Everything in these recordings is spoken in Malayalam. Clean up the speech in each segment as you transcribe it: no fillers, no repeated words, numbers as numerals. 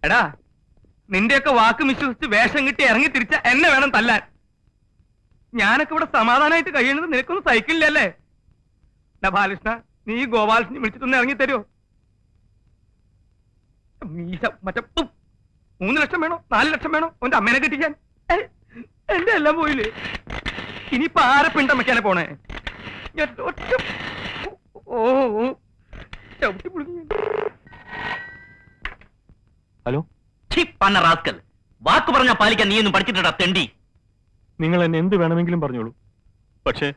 എടാ, നിന്റെയൊക്കെ വാക്ക് വിശ്വസിച്ച് വേഷം കിട്ടി ഇറങ്ങി തിരിച്ച എന്നെ വേണം തല്ലാൻ. ഞാനൊക്കെ ഇവിടെ സമാധാനമായിട്ട് കഴിയുന്നത് നിനക്കൊന്നും സഹിക്കില്ലല്ലേ? ബാലകൃഷ്ണ, നീ ഗോപാലകൃഷ്ണനെ വിളിച്ചിട്ടൊന്ന് ഇറങ്ങി തരുമോ? മറ്റേ 3 ലക്ഷം വേണോ 4 ലക്ഷം വേണോ അവന്റെ അമ്മേനെ കെട്ടിക്കാൻ? എന്റെ എല്ലാം പോയില്ലേ? ഇനിയിപ്പോ ആരെ പിണ്ടം വെക്കാനെ പോണേ? ഹലോ, റാസ്കൽ, വാക്ക് പറഞ്ഞാൽ പാലിക്കാൻ നീ ഒന്നും പഠിച്ചിട്ടാ തെണ്ടി. നിങ്ങൾ എന്നെ എന്ത് വേണമെങ്കിലും പറഞ്ഞോളൂ, പക്ഷേ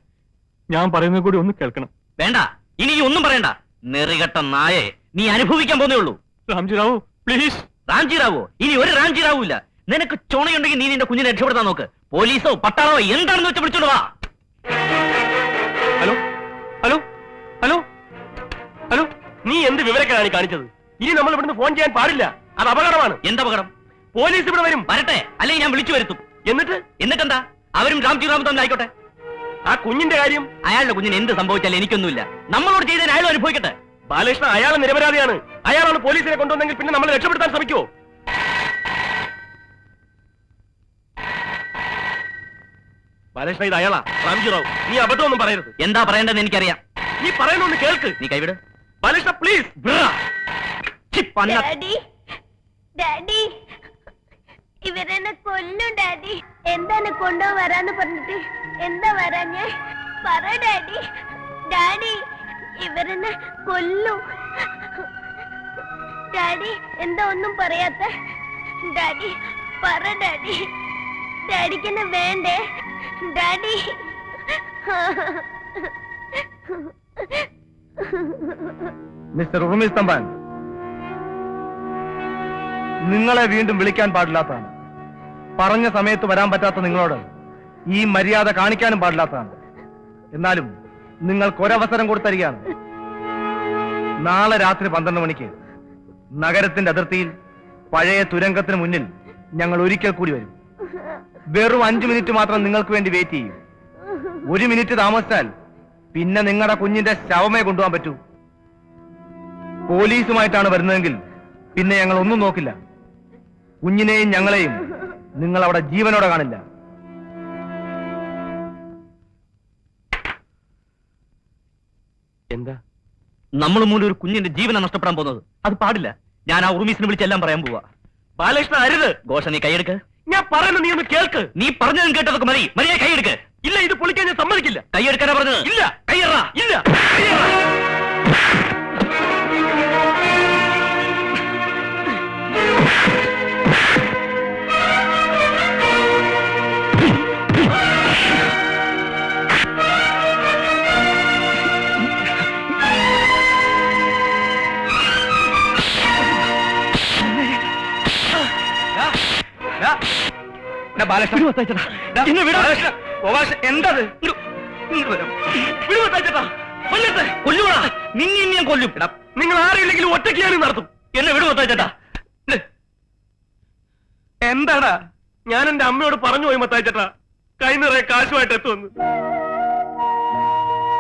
ഞാൻ പറയുന്നത് കൂടി ഒന്ന് കേൾക്കണം. വേണ്ട, ഇനി ഒന്നും പറയണ്ട. നെറികെട്ട നായെ, നീ അനുഭവിക്കാൻ പോന്നേ ഉള്ളൂ. രാംജി റാവു, പ്ലീസ്. രാംജി റാവു? ഇനി ഒരു രാംജി റാവു ഇല്ല. നിനക്ക് ചുണയുണ്ടെങ്കിൽ നീ നിന്റെ കുഞ്ഞിനെ രക്ഷപ്പെടുത്താൻ നോക്ക്. പോലീസോ പട്ടാളോ എന്താണെന്ന് വെച്ച് വിളിച്ചോണ്ട് വാ. ഹലോ ഹലോ ഹലോ ഹലോ, നീ എന്ത് വിവരക്കാണ് കാണിച്ചത്? ഇനി നമ്മൾ ഇവിടുന്ന് ഫോൺ ചെയ്യാൻ പാടില്ല, അത് അപകടമാണ്. എന്തപകടം? പോലീസ് ഇവിടെ വരും. വരട്ടെ, അല്ലെങ്കിൽ ഞാൻ വിളിച്ചു വരുത്തും. എന്നിട്ടെന്താ? അവരും രാംജി റാവു തന്നെ ആയിക്കോട്ടെ. ആ കുഞ്ഞിന്റെ കാര്യം? അയാളുടെ കുഞ്ഞിന് എന്ത് സംഭവിച്ചാലും എനിക്കൊന്നുമില്ല. നമ്മളോട് ചെയ്തതിന് അയാളും അനുഭവിക്കട്ടെ. ബാലകൃഷ്ണ, അയാൾ നിരപരാധിയാണ്. അയാളാണ് പോലീസിനെ കൊണ്ടുവന്നെങ്കിൽ പിന്നെ നമ്മളെ രക്ഷപ്പെടുത്താൻ ശ്രമിക്കുമോ? ബാലകൃഷ്ണ, ഇത് അയാളാ, രാംജി റാവു. നീ അബദ്ധമൊന്നും പറയരുത്. എന്താ പറയേണ്ടതെന്ന് എനിക്കറിയാം. നീ പറയുന്നൊന്ന് കേൾക്ക്. നീ കൈവിട് ബാലകൃഷ്ണ, പ്ലീസ്. ഇവരെന്നെ കൊല്ലും ഡാഡി. എന്താണ് കൊണ്ടുവരാന്ന് പറഞ്ഞിട്ട് എന്താ വരാഞ്ഞേ? പറ ഡാഡി. ഡാഡി, ഇവരെന്നെ കൊല്ലും. ഡാഡി, എന്താ ഒന്നും പറയാത്ത? ഡാഡി, പറ ഡാഡി. ഡാഡിക്ക് എന്നെ വേണ്ടേ? ഡാഡി. മിസ്റ്റർ ഉറുമി സ്തംഭാൻ, നിങ്ങളെ വീണ്ടും വിളിക്കാൻ പാടില്ലാത്തതാണ്. പറഞ്ഞ സമയത്ത് വരാൻ പറ്റാത്ത നിങ്ങളോട് ഈ മര്യാദ കാണിക്കാനും പാടില്ലാത്തതാണ്. എന്നാലും നിങ്ങൾക്ക് ഒരവസരം കൊടുത്തരികയാണ്. നാളെ രാത്രി 12 മണിക്ക് നഗരത്തിന്റെ അതിർത്തിയിൽ പഴയ തുരങ്കത്തിന് മുന്നിൽ ഞങ്ങൾ ഒരിക്കൽ കൂടി വരും. വെറും 5 മിനിറ്റ് മാത്രം നിങ്ങൾക്ക് വേണ്ടി വെയിറ്റ് ചെയ്യും. 1 മിനിറ്റ് താമസിച്ചാൽ പിന്നെ നിങ്ങളുടെ കുഞ്ഞിന്റെ ശവമേ കൊണ്ടുപോകാൻ പറ്റൂ. പോലീസുമായിട്ടാണ് വരുന്നതെങ്കിൽ പിന്നെ ഞങ്ങൾ ഒന്നും നോക്കില്ല. കുഞ്ഞിനെയും ഞങ്ങളെയും നിങ്ങൾ അവിടെ ജീവനോടെ കാണില്ല. എന്താ? നമ്മൾ മൂലം ഒരു കുഞ്ഞിന്റെ ജീവനെ നഷ്ടപ്പെടാൻ പോകുന്നത്? അത് പാടില്ല. ഞാൻ ആ ഉറുമീസിനെ വിളിച്ചെല്ലാം പറയാൻ പോവാ. ബാലകൃഷ്ണ, അരുത്. ഘോഷ, നീ കൈയെടുക്ക്. ഞാൻ പറയുന്നത് നീ ഒന്ന് കേൾക്ക്. നീ പറഞ്ഞതും കേട്ടതൊക്കെ മതി. മതിയായി കൈയെടുക്ക്. ഇല്ല, ഇത് പൊളിക്കാൻ ഞാൻ സമ്മതിക്കില്ല. കൈയെടുക്കാനാ പറഞ്ഞത്? ഇല്ല. കൈയ്യറാ. ഇല്ല. എന്തത്? നിന്നെ ഞാൻ കൊല്ലും. നിങ്ങൾ ആരെയില്ലെങ്കിലും ഒറ്റയ്ക്ക് നടത്തും. എന്നെ വിടുമത്തായിച്ചേട്ടാ. എന്താടാ? ഞാൻ എന്റെ അമ്മയോട് പറഞ്ഞു പോയി മത്തായിച്ചേട്ടാ, കൈ നിറയെ കാശുമായിട്ട് എത്തുമെന്ന്.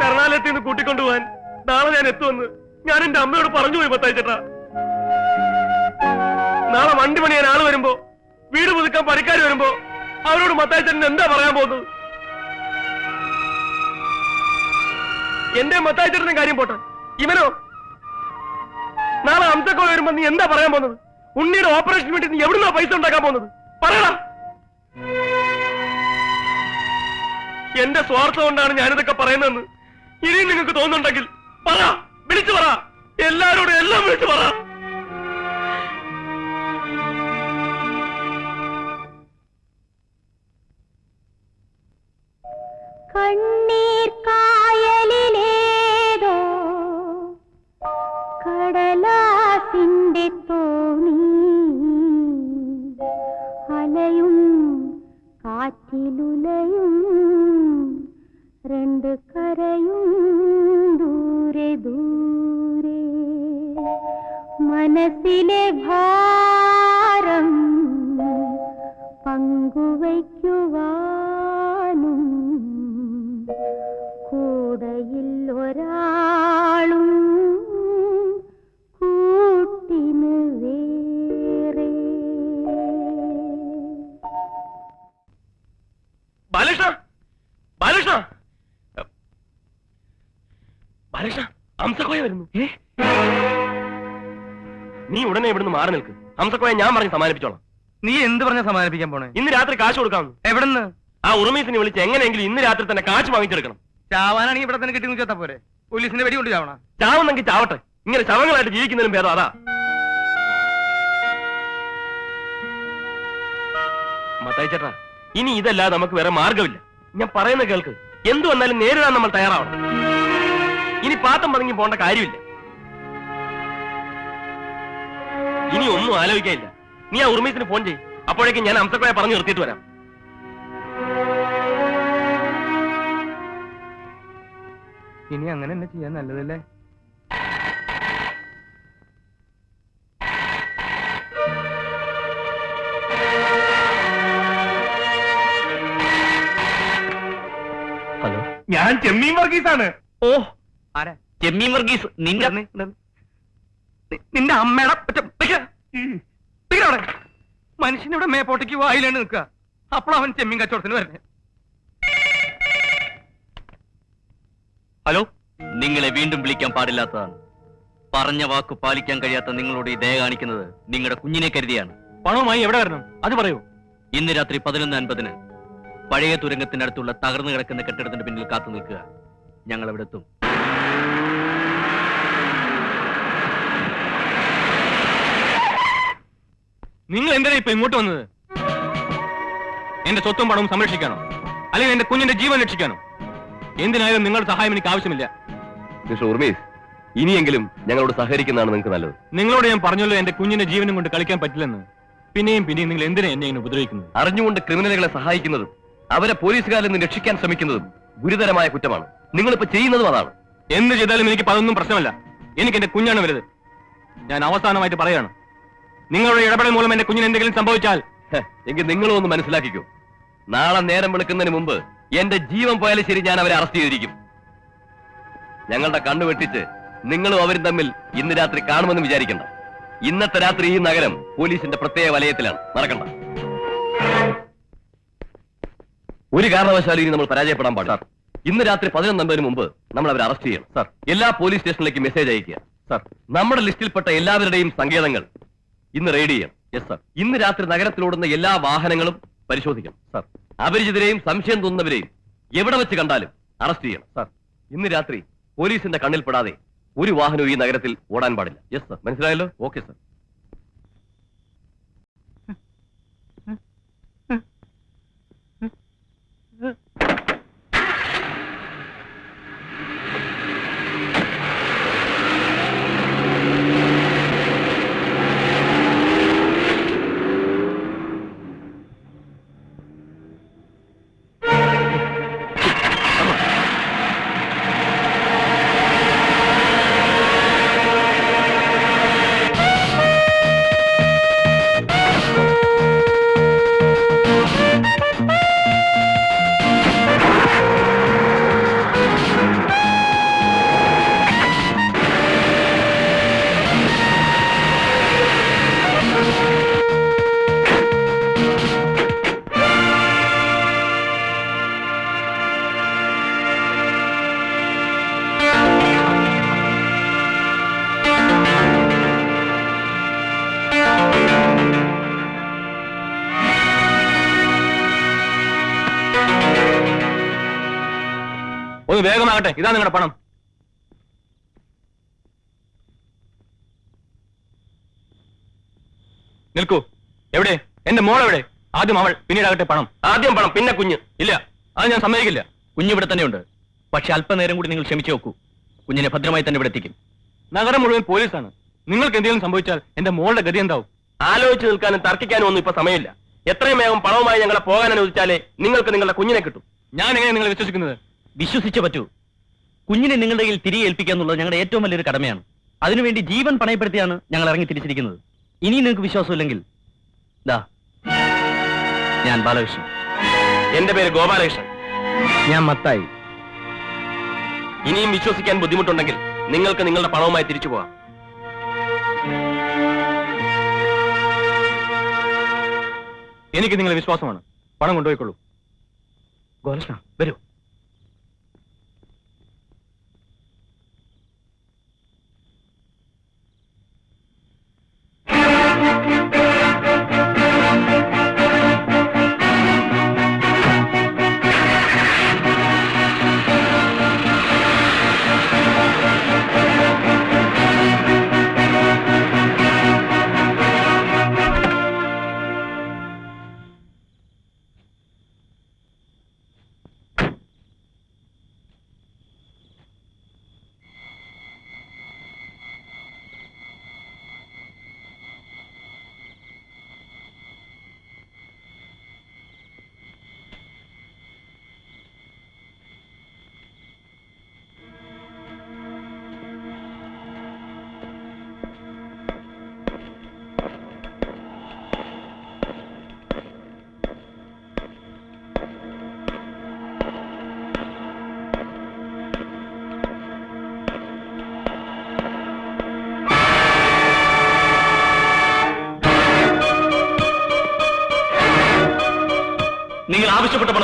എറണാകുളത്തിൽ നിന്ന് കൂട്ടിക്കൊണ്ടുപോകാൻ നാളെ ഞാൻ എത്തുമെന്ന് ഞാൻ എന്റെ അമ്മയോട് പറഞ്ഞു പോയി മത്തായിച്ചേട്ടാ. നാളെ വണ്ടി പണിയാൻ ആള് വരുമ്പോ, വീട് പുതുക്കാൻ പണിക്കാർ വരുമ്പോ അവരോട് മത്തായിച്ചേട്ടൻ എന്താ പറയാൻ പോകുന്നത്? എന്റെ മത്തായിച്ചേട്ടന്റെ കാര്യം പോട്ടെ, ഇവനോ? നാളെ അംസക്കോ വരുമ്പോ നീ എന്താ പറയാൻ പോകുന്നത്? ഉണ്ണിയുടെ ഓപ്പറേഷന് വേണ്ടി നീ എവിടുന്നാ പൈസ ഉണ്ടാക്കാൻ പോകുന്നത്? പറയടാ. എന്റെ സ്വാർത്ഥം കൊണ്ടാണ് ഞാനിതൊക്കെ പറയുന്നതെന്ന് ഇനിയും നിങ്ങൾക്ക് തോന്നുന്നുണ്ടെങ്കിൽ പറ, വിളിച്ചു പറ. എല്ലാരോടും എല്ലാം വിളിച്ചു പറ. കണ്ണീർ കായലിലേതോ കടലാസിന്റെ തോണി അലയും കാറ്റിലുലയും രണ്ട് കരയും ദൂരെ ദൂരെ മനസ്സിലെ ഭാരം പങ്കുവയ്ക്കുവാനും കൂടയിൽ ഒരാളും കൂട്ടിന് വേറെ. ഹംസക്കോയ വരുന്നു. നീ ഉടനെ ഇവിടുന്ന് മാറി നിൽക്ക്. ഹംസക്കോയ ഞാൻ പറഞ്ഞ് സമാധാനിപ്പിച്ചോളാം. നീ എന്ത് പറഞ്ഞ സമാധാനിപ്പിക്കാൻ പോണേ? ഇന്ന് രാത്രി കാശ് കൊടുക്കാമെന്ന്. എവിടുന്ന്? ആ ഉറുമീസിനെ വിളിച്ച് എങ്ങനെയെങ്കിലും ഇന്ന് രാത്രി തന്നെ കാശ് വാങ്ങിച്ചെടുക്കണം. ചാവാനാണെങ്കിൽ ഇവിടെ തന്നെ കിട്ടി നിൽക്കാത്ത പോരെ? പോലീസിന്റെ വെടി കൊണ്ട് ചാവണ? ചാവുന്നെങ്കിൽ ചാവട്ടെ. ഇങ്ങനെ ശവങ്ങളായിട്ട് ജീവിക്കുന്നതിനും ഭേദം അതാ. മത്തായി ചേട്ടാ, ഇനി ഇതല്ലാതെ നമുക്ക് വേറെ മാർഗമില്ല. ഞാൻ പറയുന്ന കേൾക്ക്. എന്തു വന്നാലും നേരിടാൻ നമ്മൾ തയ്യാറാവണം. ഇനി പാത്തം പതുങ്ങി പോകേണ്ട കാര്യമില്ല. ഇനി ഒന്നും ആലോചിക്കാനില്ല. നീ ആ ഉർമീസിന് ഫോൺ ചെയ്യും. അപ്പോഴേക്കും ഞാൻ ഹംസക്കോയെ പറഞ്ഞു നിർത്തിയിട്ട് വരാം. ഇനി അങ്ങനെ തന്നെ ചെയ്യാൻ നല്ലതല്ലേ? ഹലോ, ഞാൻ ചെമ്മീൻ വർഗീസാണ്. ഓ ആരാ? ചെമ്മീൻ വർഗീസ്. നിന്റെ അമ്മയുടെ മനുഷ്യനിവിടെ മേപ്പോട്ടേക്ക് വായിലാണ് നിൽക്കുക. അപ്പോഴവൻ ചെമ്മീൻ കച്ചവടത്തിന് വരുന്നത്. ഹലോ, നിങ്ങളെ വീണ്ടും വിളിക്കാൻ പാടില്ലാത്തതാണ്. പറഞ്ഞ വാക്ക് പാലിക്കാൻ കഴിയാത്ത നിങ്ങളോട് ഈ ദയ കാണിക്കുന്നത് നിങ്ങളുടെ കുഞ്ഞിനെ കരുതിയാണ്. പണവുമായി എവിടെ വരണം അത് പറയൂ. ഇന്ന് രാത്രി 11:50 പഴയ തുരങ്കത്തിനടുത്തുള്ള തകർന്നു കിടക്കുന്ന കെട്ടിടത്തിന്റെ പിന്നിൽ കാത്തു നിൽക്കുക. ഞങ്ങൾ അവിടെ എത്തും. നിങ്ങൾ എന്തിനാ ഇപ്പൊ ഇങ്ങോട്ട് വന്നത്? എന്റെ സ്വത്തും പണവും സംരക്ഷിക്കാനോ, അല്ലെങ്കിൽ എന്റെ കുഞ്ഞിന്റെ ജീവൻ രക്ഷിക്കാനോ? എന്തിനായാലും നിങ്ങളുടെ സഹായം എനിക്ക് ആവശ്യമില്ല. മിസ്റ്റർ ഉർമീസ്, ഇനിയെങ്കിലും ഞങ്ങളോട് സഹകരിക്കുന്നതാണ് നിങ്ങൾക്ക് നല്ലത്. നിങ്ങളോട് ഞാൻ പറഞ്ഞല്ലോ എന്റെ കുഞ്ഞിന്റെ ജീവനും കൊണ്ട് കളിക്കാൻ പറ്റില്ലെന്ന്. പിന്നെയും നിങ്ങൾ എന്തിനാ എന്നെ ഇങ്ങനെ ഉപദ്രവിക്കുന്നത്? അറിഞ്ഞുകൊണ്ട് ക്രിമിനലുകളെ സഹായിക്കുന്നതും അവരെ പോലീസുകാരിൽ നിന്ന് രക്ഷിക്കാൻ ശ്രമിക്കുന്നതും ഗുരുതരമായ കുറ്റമാണ്. നിങ്ങളിപ്പോ ചെയ്യുന്നതും അതാണ്. എന്ത് ചെയ്താലും എനിക്ക് അതൊന്നും പ്രശ്നമല്ല. എനിക്ക് എന്റെ കുഞ്ഞാണ് വലുത്. ഞാൻ അവസാനമായിട്ട് പറയാണ്, നിങ്ങളുടെ ഇടപെടൽ മൂലം എന്റെ കുഞ്ഞിന് എന്തെങ്കിലും സംഭവിച്ചാൽ എങ്കിൽ നിങ്ങളും ഒന്ന് മനസ്സിലാക്കിക്കോ. നാളെ നേരം വെളുക്കുന്നതിന് മുമ്പ് എന്റെ ജീവൻ പോയാലും ശരി, ഞാൻ അവരെ അറസ്റ്റ് ചെയ്തിരിക്കും. ഞങ്ങളുടെ കണ്ണു വെട്ടിച്ച് നിങ്ങളും അവരും തമ്മിൽ ഇന്ന് രാത്രി കാണുമെന്ന് വിചാരിക്കണ്ട. ഇന്നത്തെ രാത്രി ഈ നഗരം പോലീസിന്റെ പ്രത്യേക വലയത്തിലാണ്. മറക്കണ്ട. ഒരു കാരണവശാലും ഇനി നമ്മൾ പരാജയപ്പെടാൻ പാടില്ല. ഇന്ന് രാത്രി 11:50 മുമ്പ് നമ്മൾ അവരെ അറസ്റ്റ് ചെയ്യണം. സാർ, എല്ലാ പോലീസ് സ്റ്റേഷനിലേക്ക് മെസ്സേജ് അയക്കുക. സാർ, നമ്മുടെ ലിസ്റ്റിൽപ്പെട്ട എല്ലാവരുടെയും സങ്കേതങ്ങൾ ഇന്ന് റെയ്ഡ് ചെയ്യണം. Yes sir. ഇന്ന് രാത്രി നഗരത്തിലോടുന്ന എല്ലാ വാഹനങ്ങളും പരിശോധിക്കണം. സാർ, അപരിചിതരെയും സംശയം തോന്നുന്നവരെയും എവിടെ വെച്ച് കണ്ടാലും അറസ്റ്റ് ചെയ്യണം. സാർ, ഇന്ന് രാത്രി പോലീസിന്റെ കണ്ണിൽപ്പെടാതെ ഒരു വാഹനവും ഈ നഗരത്തിൽ ഓടാൻ പാടില്ല. Yes sir. മനസ്സിലായല്ലോ? Okay sir. ഒന്ന് വേഗമാകട്ടെ. ഇതാ നിങ്ങളുടെ പണം. നിൽക്കൂ. എവിടെ എന്റെ മോൾ? എവിടെ? ആദ്യം അവൾ, പിന്നീടാകട്ടെ പണം. ആദ്യം പണം, പിന്നെ കുഞ്ഞ്. ഇല്ല, അത് ഞാൻ സമ്മതിക്കില്ല. കുഞ്ഞിവിടെ തന്നെയുണ്ട്. പക്ഷെ അല്പനേരം കൂടി നിങ്ങൾ ക്ഷമിച്ചു നോക്കൂ. കുഞ്ഞിനെ ഭദ്രമായി തന്നെ ഇവിടെ എത്തിക്കും. നഗരം മുഴുവൻ പോലീസാണ്. നിങ്ങൾക്ക് എന്തെങ്കിലും സംഭവിച്ചാൽ എന്റെ മോളുടെ ഗതി എന്താവും? ആലോചിച്ച് നിൽക്കാനും തർക്കിക്കാനും ഒന്നും ഇപ്പൊ സമയമില്ല. എത്രയും വേഗം പണവുമായി ഞങ്ങളെ പോകാൻ അനുവദിച്ചാലേ നിങ്ങൾക്ക് നിങ്ങളുടെ കുഞ്ഞിനെ കിട്ടും. ഞാൻ എങ്ങനെ നിങ്ങളെ വിശ്വസിക്കുന്നത്? വിശ്വസിച്ചേ പറ്റൂ. കുഞ്ഞിനെ നിങ്ങളുടെ കയ്യിൽ തിരികെ ഏൽപ്പിക്കുക എന്നുള്ളത് ഞങ്ങളുടെ ഏറ്റവും വലിയൊരു കടമയാണ്. അതിനുവേണ്ടി ജീവൻ പണയപ്പെടുത്തിയാണ് ഞങ്ങൾ ഇറങ്ങി തിരിച്ചിരിക്കുന്നത്. ഇനി നിങ്ങൾക്ക് വിശ്വാസമില്ലെങ്കിൽ ദാ, ഞാൻ ബാലകൃഷ്ണൻ. എന്റെ പേര് ഗോപാലകൃഷ്ണൻ. ഞാൻ മത്തായി. ഇനിയും വിശ്വസിക്കാൻ ബുദ്ധിമുട്ടുണ്ടെങ്കിൽ നിങ്ങൾക്ക് നിങ്ങളുടെ പണവുമായി തിരിച്ചു പോകാം. എനിക്ക് നിങ്ങളെ വിശ്വാസമാണ്. പണം കൊണ്ടുപോയിക്കൊള്ളൂ. ഗോപാലകൃഷ്ണ, വരൂ.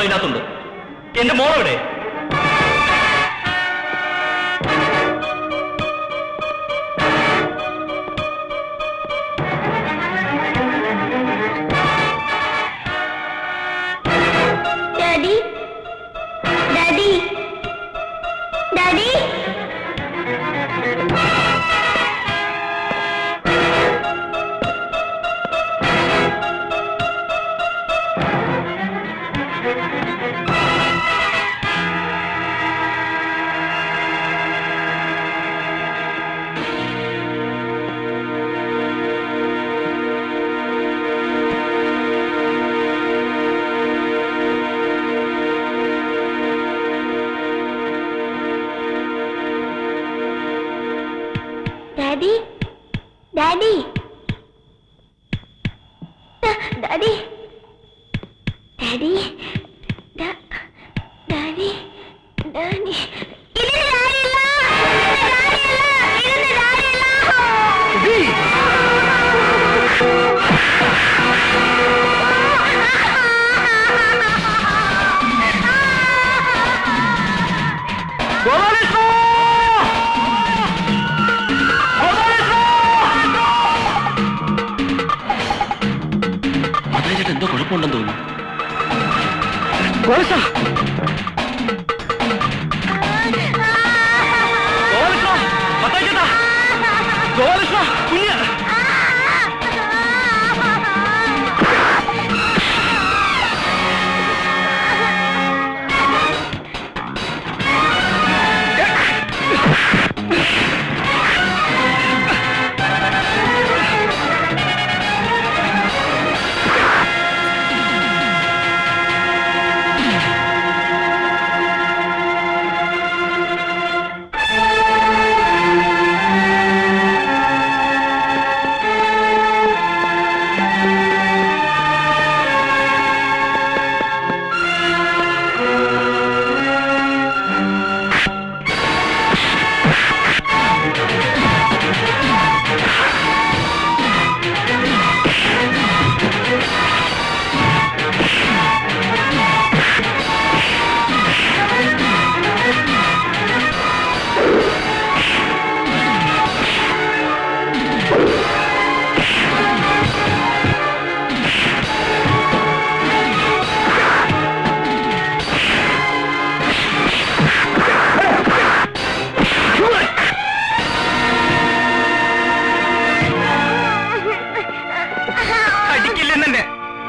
മോൾ ഇതിനകത്തുണ്ട്. എന്റെ മോളെവിടെ? Daddy daddy daddy Daddy, Daddy, Daddy, Daddy, Daddy, Daddy. എന്തോ കുഴപ്പമുണ്ടെന്ന് തോന്നുന്നു.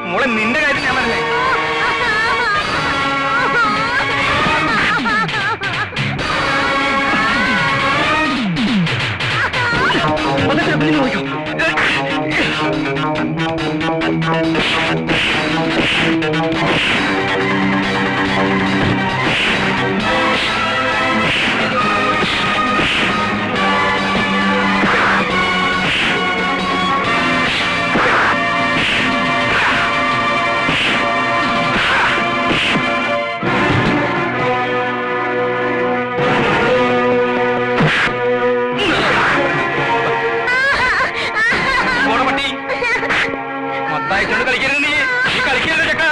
മോളെ നിന്റെ കാര്യം ഞാൻ പറഞ്ഞേ. കളിക്കരുത് നീ കളിക്കരുത് ചക്ക.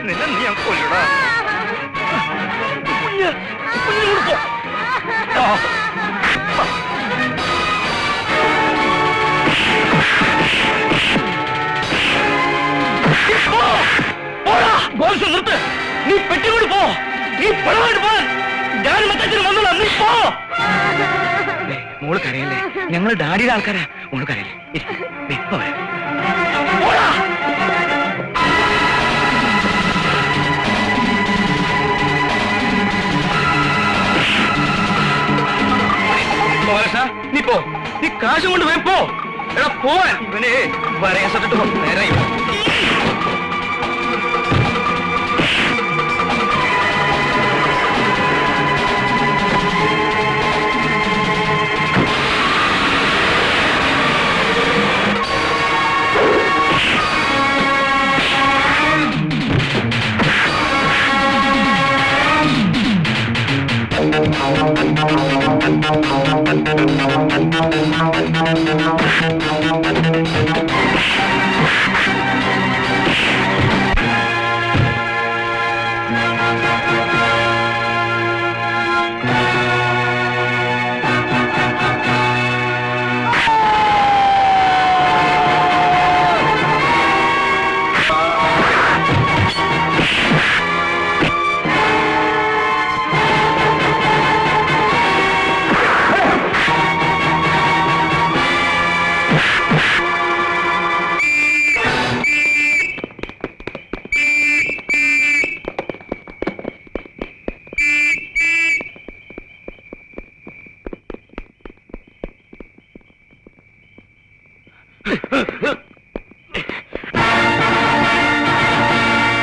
നിന്നെ നീ ഞാൻ കൊല്ലടാ. നിർത്ത്. നീ പെട്ടിക്കൊണ്ട് പോ. നീ പണമായിട്ട് പോ. ഞാൻ മറ്റച്ഛനും വന്നോളാം. നീ പോ. മോള് കരയല്ലേ? ഞങ്ങൾ ഡാഡിയുടെ ആൾക്കാരാ. മോള് കരയല്ലേ? നീ പോ. നീ കാശും കൊണ്ട് പോയി പോ. എടാ പോവാൻ. ഇവനെ പറയാൻ സട്ടിട്ട് പോ. നേരെ Thank you.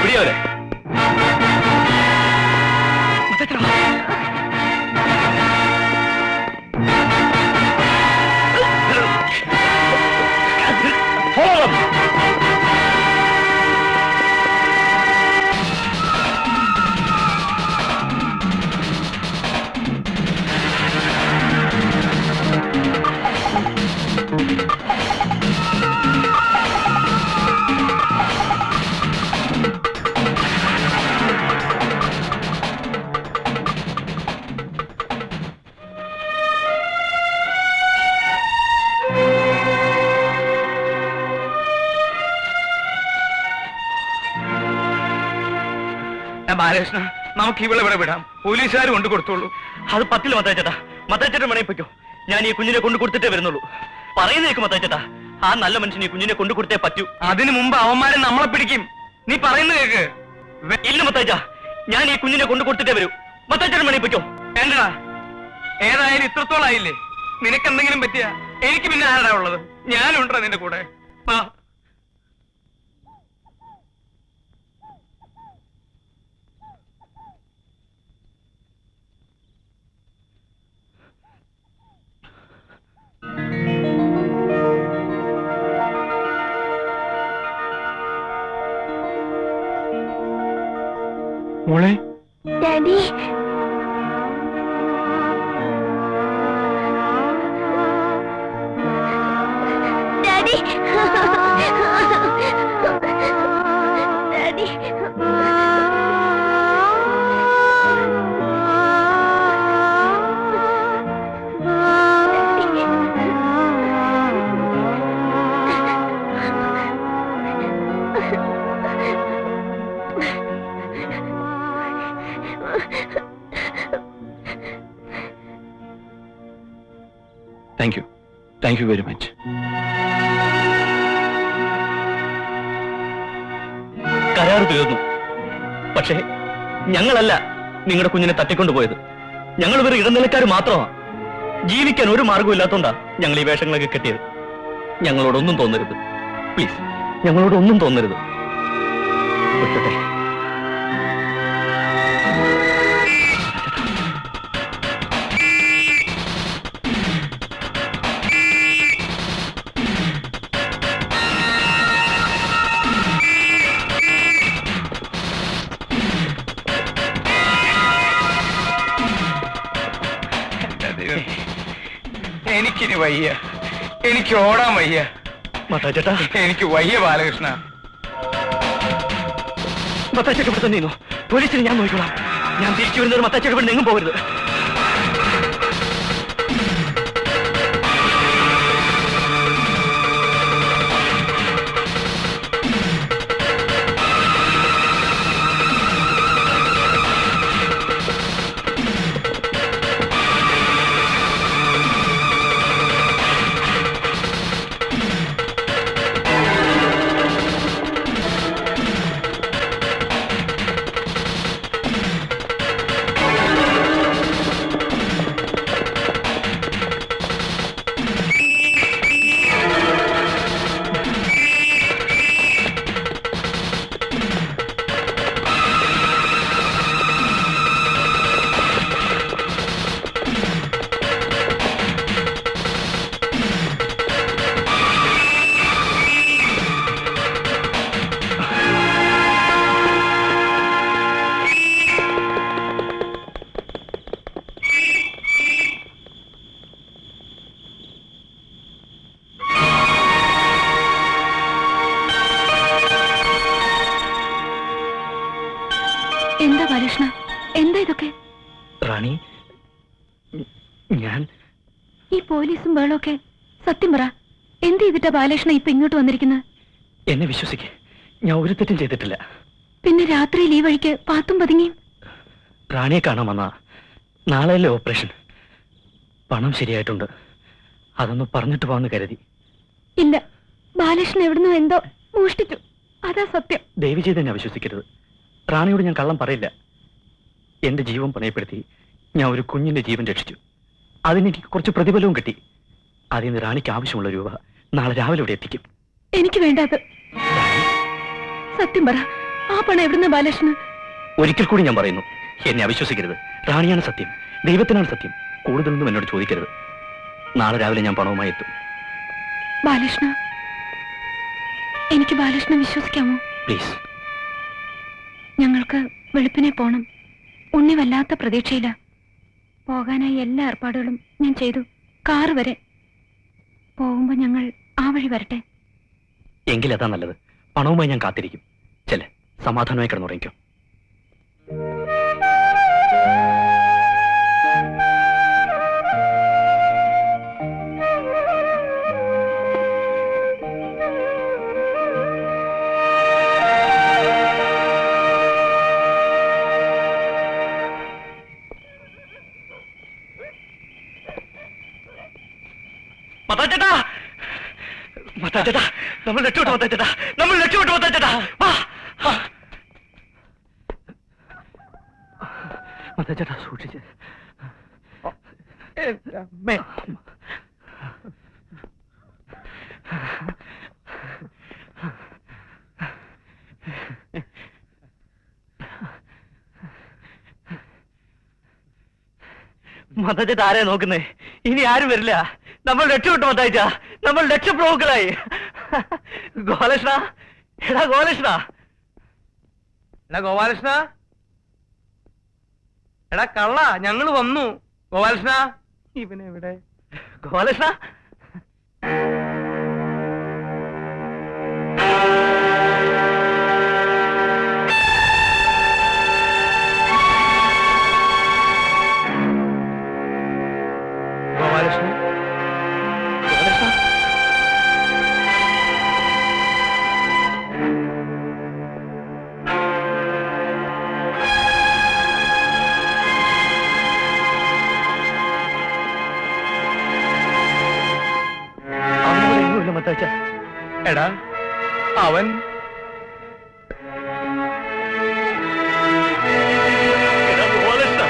പിടിയോരെ ബാലകൃഷ്ണ, നമുക്ക് ഇവിടെ വിടാം. പോലീസുകാർ കൊണ്ടു കൊടുത്തോളൂ. അത് പറ്റില്ല മത്തായിച്ചേട്ടാ. മത്തായിച്ചേട്ടൻ വേണേ പൊയ്ക്കോ. ഞാൻ ഈ കുഞ്ഞിനെ കൊണ്ടു കൊടുത്തിട്ടേ വരുന്നുള്ളൂ. പറയുന്നേക്ക് മത്തായിച്ചേട്ടാ, ആ നല്ല മനുഷ്യൻ ഈ കുഞ്ഞിനെ കൊണ്ടു കൊടുത്തേ പറ്റൂ. അതിനു മുമ്പ് അവന്മാരെ നമ്മളെ പിടിക്കും. നീ പറയുന്നത് കേക്ക്. ഇല്ല മത്തായിച്ച, ഞാൻ ഈ കുഞ്ഞിനെ കൊണ്ടു കൊടുത്തിട്ടേ വരൂ. മത്തായിച്ചേട്ടൻ വേണേ പൊയ്ക്കോ. വേണ്ടടാ, ഏതായാലും ഇത്രത്തോളം ആയില്ലേ. നിനക്ക് എന്തെങ്കിലും പറ്റിയ എനിക്ക് പിന്നെ ആരാ ഉള്ളത്? ഞാനുണ്ടോ നിന്റെ കൂടെ? ആ മോളെ, daddy daddy daddy thank you very much. കരാറ് തീർന്നു. പക്ഷേ ഞങ്ങളല്ല നിങ്ങളുടെ കുഞ്ഞിനെ തട്ടിക്കൊണ്ടുപോയത്. ഞങ്ങൾ ഇവർ ഇടനിലക്കാർ മാത്രമാണ്. ജീവിക്കാൻ ഒരു മാർഗവും ഇല്ലാത്തോണ്ടാ ഞങ്ങൾ ഈ വേഷങ്ങളൊക്കെ കെട്ടിയത്. ഞങ്ങളോടൊന്നും തോന്നരുത് പ്ലീസ്. ഞങ്ങളോടൊന്നും തോന്നരുത്. വിട്ടട്ടെ. എനിക്കിനി വയ്യ. എനിക്ക് ഓടാൻ വയ്യ. മത്തായിച്ചേട്ടാ, എനിക്ക് വയ്യ ബാലകൃഷ്ണ. മത്തായിച്ചേട്ടൻ ഇവിടെ തന്നെ പോലീസിനെ ഞാൻ നോക്കിക്കോളാം. ഞാൻ തിരിച്ചു വരുന്നവർ മത്തായിച്ചേട്ടൻ ഇവിടെ എങ്ങും പോകരുത്. എന്താ ബാലകൃഷ്ണ, എന്താ ഇതൊക്കെ? റാണി, ഞാൻ ഈ പോലീസും ബഹളമൊക്കെ സത്യം പറ, എന്ത് ചെയ്തിട്ടാ ബാലകൃഷ്ണ ഇപ്പൊ ഇങ്ങോട്ട് വന്നിരിക്കുന്നത്? എന്നെ വിശ്വസിക്കേ, ഞാൻ ഒരു തെറ്റും ചെയ്തിട്ടില്ല. പിന്നെ രാത്രിയിൽ ഈ വഴിക്ക് പാത്തും പതുങ്ങിയും? റാണിയെ കാണാൻ വന്നാ. നാളെയല്ലേ ഓപ്പറേഷൻ. പണം ശരിയായിട്ടുണ്ട്, അതൊന്ന് പറഞ്ഞിട്ട് പോകാന്ന് കരുതി. ഇല്ല, ബാലകൃഷ്ണൻ എവിടുന്നോ എന്തോ മോഷ്ടിച്ചു, അതാ സത്യം. ദയവ് ചെയ്ത് എന്നെ വിശ്വസിക്കരുത്. റാണിയോട് ഞാൻ കള്ളം പറയില്ല. എന്റെ ജീവൻ പണയപ്പെടുത്തി ഞാൻ ഒരു കുഞ്ഞിന്റെ ജീവൻ രക്ഷിച്ചു. അതിനെനിക്ക് കുറച്ച് പ്രതിഫലവും കിട്ടി. അതിൽ നിന്ന് റാണിക്ക് ആവശ്യമുള്ള രൂപ നാളെ രാവിലെ ഇവിടെ എത്തിക്കും. എനിക്ക് വേണ്ടാത്. സത്യം പറ, ആ പണം എവിടുന്ന ബാലകൃഷ്ണൻ? ഒരിക്കൽ കൂടി ഞാൻ പറയുന്നു, എന്നെ അവിശ്വസിക്കരുത്. റാണിയാണ് സത്യം, ദൈവത്തിനാണ് സത്യം. കൂടുതലൊന്നും എന്നോട് ചോദിക്കരുത്. നാളെ രാവിലെ ഞാൻ പണവുമായി എത്തും. ബാലകൃഷ്ണ, എനിക്ക് ബാലകൃഷ്ണനെ വിശ്വസിക്കാമോ? പ്ലീസ്. ഞങ്ങൾക്ക് വെളുപ്പിനെ പോണം. ഉണ്ണി വല്ലാത്ത പ്രതീക്ഷയില്ല. പോകാനായി എല്ലാ ഏർപ്പാടുകളും ഞാൻ ചെയ്തു, കാറ് വരെ. പോകുമ്പോ ഞങ്ങൾ ആ വഴി വരട്ടെ? എങ്കിലതാ നല്ലത്. പണവുമായി ഞാൻ കാത്തിരിക്കും. ചെല്ലെ, സമാധാനമായി കിടന്നുറങ്ങിക്കോ. മത്താച്ചേട്ടാ, മത്താച്ചേട്ടാ, നമ്മൾ രക്ഷപ്പെട്ടു. മത്താച്ചേട്ടാ, നമ്മൾ രക്ഷപ്പെട്ടു. മത്താച്ചേട്ടാ, മത്താച്ചേട്ടാ, സൂക്ഷിച്ച്. മത്താച്ചേട്ടാ, ആരെയാ നോക്കുന്നേ? ഇനി ആരും വരില്ല. നമ്മൾ രക്ഷപ്പെട്ടു. മത്തായിച്ച, നമ്മൾ രക്ഷപ്രഭുക്കളായി. ഗോപാലകൃഷ്ണ, എടാ ഗോപാലകൃഷ്ണ, എടാ ഗോപാലകൃഷ്ണ, എടാ കള്ള, ഞങ്ങൾ വന്നു. ഗോപാലകൃഷ്ണ, ഇവനെവിടെ? ഗോപാലകൃഷ്ണ, ഗോപാലകൃഷ്ണ, മത്തായിച്ച, എടാ അവൻ ഗോപാലകൃഷ്ണ,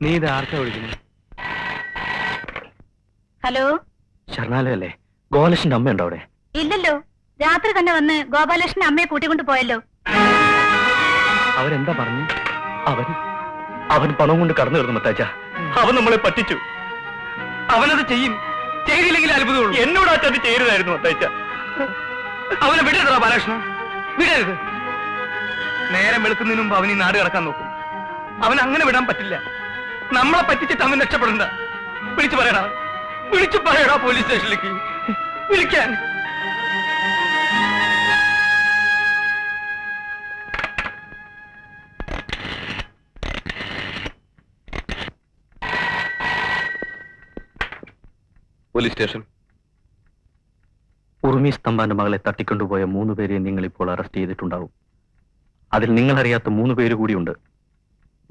നീ ഇത് ആർക്കാ വിളിക്കുന്നു? ഹലോ, ശരണാലയല്ലേ? ഗോപാലകൃഷ്ണന്റെ അമ്മയുണ്ടോ അവിടെ? ഇല്ലല്ലോ. രാത്രി തന്നെ വന്ന് ഗോപാലകൃഷ്ണൻ അമ്മയെ കൂട്ടിക്കൊണ്ട് പോയല്ലോ. അവരെന്താ പറഞ്ഞു? അവൻ പണം കൊണ്ട് കടന്നു കയറുന്നു മത്താച്ച. അവൻ നമ്മളെ പറ്റിച്ചു. അവനത് ചെയ്യും. ചെയ്തില്ലെങ്കിൽ അത്ഭുതമുള്ളൂ. എന്നോട് ആ ചതി ചെയ്യരുതായിരുന്നു മത്താച്ച. അവനെ വിടരുതാ ബാലകൃഷ്ണ, വിടരുത്. നേരം വെളുക്കുന്നതിന് മുമ്പ് അവൻ ഈ നാട് കിടക്കാൻ നോക്കും. അവൻ അങ്ങനെ വിടാൻ പറ്റില്ല. നമ്മളെ പറ്റിച്ചിട്ട് അവൻ രക്ഷപ്പെടണ്ട. വിളിച്ചു പറയടാ, വിളിച്ചു പറയടാ പോലീസ് സ്റ്റേഷനിലേക്ക് വിളിക്കാൻ. Police station. ഉറുമീസ് തമ്പാന്റെ മകളെ തട്ടിക്കൊണ്ടുപോയ 3 പേരെ നിങ്ങൾ ഇപ്പോൾ അറസ്റ്റ് ചെയ്തിട്ടുണ്ടാവും. അതിൽ നിങ്ങളറിയാത്ത 3 പേര് കൂടിയുണ്ട്.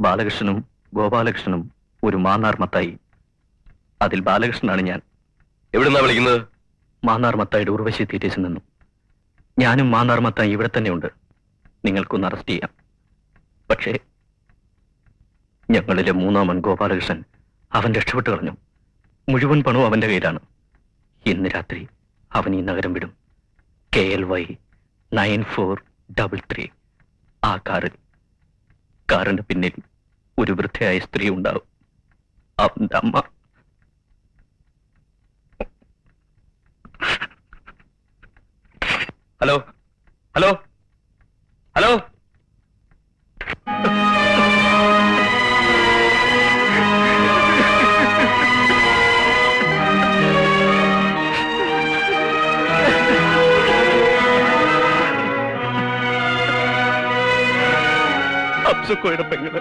ബാലകൃഷ്ണനും ഗോപാലകൃഷ്ണനും ഒരു മാന്നാർ മത്തായി. അതിൽ ബാലകൃഷ്ണനാണ് ഞാൻ. എവിടുന്നാ വിളിക്കുന്നത്? മാന്നാർ മത്തായിയുടെ ഉർവശി തിയേറ്റേഴ്സിൽ നിന്നും. ഞാനും മാന്നാർ മത്തായി ഇവിടെ തന്നെയുണ്ട്. നിങ്ങൾക്കൊന്ന് അറസ്റ്റ് ചെയ്യാം. പക്ഷേ ഞങ്ങളിലെ 3-ാമൻ ഗോപാലകൃഷ്ണൻ, അവൻ രക്ഷപ്പെട്ടു കളഞ്ഞു. മുഴുവൻ പണവും അവന്റെ കയ്യിലാണ്. ഇന്ന് രാത്രി അവൻ ഈ നഗരം വിടും. KLY 9433. ആ കാറിന്റെ പിന്നിൽ ഒരു വൃദ്ധയായ സ്ത്രീ ഉണ്ടാവും. അവന്റെ അമ്മ. ഹലോ ഹലോ ഹലോ, ഹംസക്കോയുടെ പെങ്ങള്.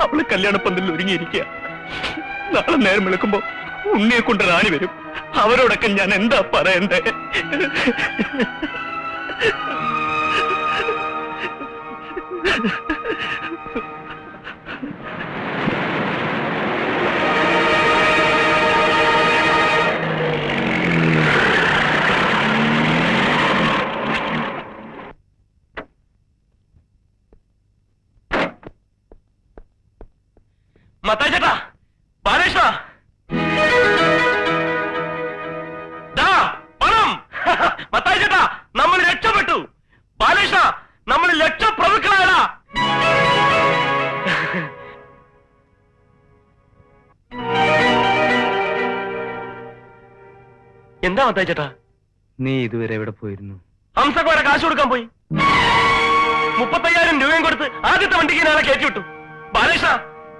അവള് കല്യാണപ്പന്തലിൽ ഒരുങ്ങിയിരിക്കുക. നാളെ നേരം വിളിക്കുമ്പോ ഉണ്ണിയെ കൊണ്ട് റാണി വരും. അവരോടൊക്കെ ഞാൻ എന്താ പറയണ്ടേ? മത്തായി ചേട്ടാ, ബാലേഷ, പണം. മത്തായി ചേട്ടാ, നമ്മൾ രക്ഷപ്പെട്ടു. ബാലേഷ, നമ്മൾ ലക്ഷപ്രഭുക്കളാണ്. എന്താ മത്തായി ചേട്ടാ? നീ ഇതുവരെ എവിടെ പോയിരുന്നു? ഹംസക്കോടെ കാശ് കൊടുക്കാൻ പോയി. 35,000 രൂപയും കൊടുത്ത് ആദ്യത്തെ വണ്ടിക്ക് നാളെ കയറ്റിവിട്ടു. ബാലേഷ,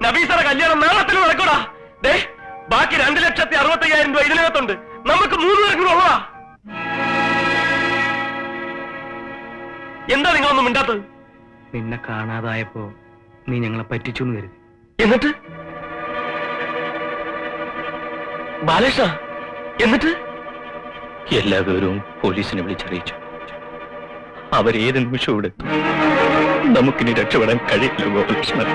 നബീസറെ കല്യാണം നാളത്തിൽ നടക്കൂടാ. ദേ, ബാക്കി 2,65,000 രൂപ ഇതിനകത്തുണ്ട്. നമുക്ക് 3 പേർക്കും ഉള്ളതാ. എന്താ നിങ്ങളൊന്നും മിണ്ടാത്തത്? നിന്നെ കാണാതായപ്പോ നീ ഞങ്ങളെ പറ്റിച്ചു എന്ന് കരുതി. എന്നിട്ട് ബാലേഷ, എന്നിട്ട് എല്ലാ വിവരവും പോലീസിനെ വിളിച്ചറിയിച്ചു. അവരേത് നിമിഷവും ഇവിടെ എത്തും. നമുക്കിനി രക്ഷപ്പെടാൻ കഴിയില്ല ഗോപാലകൃഷ്ണൻ.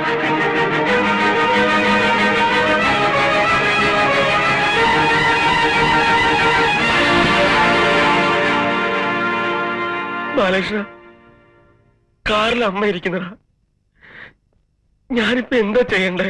ബാലകൃഷ്ണ, കാറിൽ അമ്മ ഇരിക്കുന്നതാ. ഞാനിപ്പോ എന്താ ചെയ്യണ്ടേ?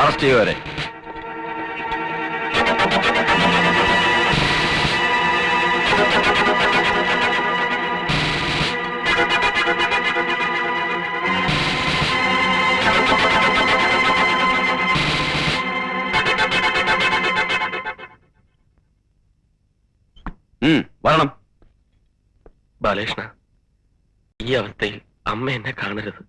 അറസ്റ്റ് ചെയ്യുവരെ. വരണം. ബാലകൃഷ്ണ, ഈ അവസ്ഥയിൽ അമ്മ എന്നെ കാണരുത്.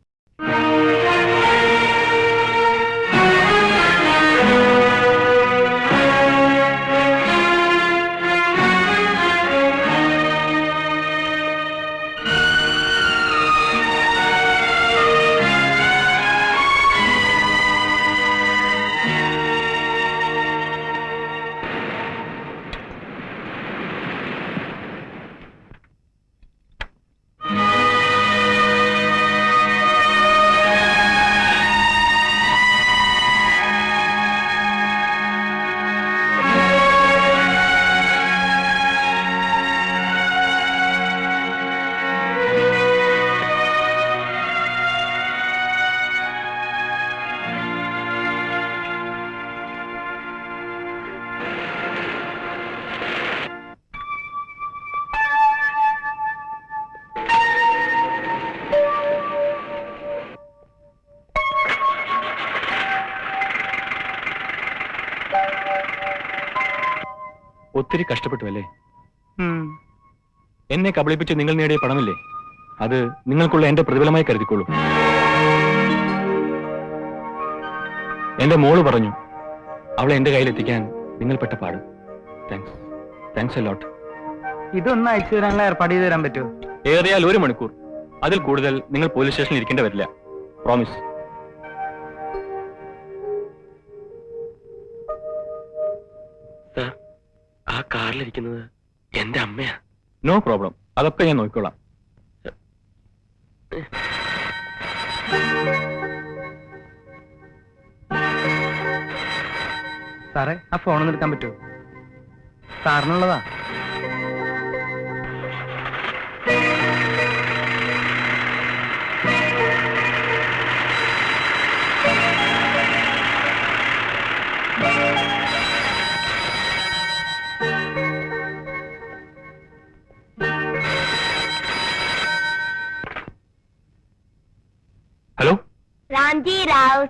ഒത്തിരി കഷ്ടപ്പെട്ടു അല്ലേ? എന്നെ കബളിപ്പിച്ച് നിങ്ങൾ നേടിയ പണമില്ലേ, അത് നിങ്ങൾക്കുള്ള എന്റെ പ്രതിഫലമായി കരുതിക്കൊള്ളൂ. എന്റെ മോള് പറഞ്ഞു അവളെ എന്റെ കയ്യിലെത്തിക്കാൻ നിങ്ങൾ പെട്ട പാട്. Thanks a lot. ഇതൊന്ന് അയച്ചു തരാനുള്ള ഏർപ്പാട് ചെയ്ത് തരാൻ പറ്റുമോ? ഏറിയാൽ 1 മണിക്കൂർ, അതിൽ കൂടുതൽ നിങ്ങൾ പോലീസ് സ്റ്റേഷനിൽ ഇരിക്കേണ്ടി വരില്ല. പ്രോമിസ്. ആ കാറിലിരിക്കുന്നത് എന്റെ അമ്മയാ. നോ പ്രോബ്ലം, അതൊക്കെ ഞാൻ നോക്കിക്കോളാം. സാറേ, ആ ഫോണൊന്ന് എടുക്കാൻ പറ്റുമോ? സാറിനുള്ളതാ. రామోజీ రావు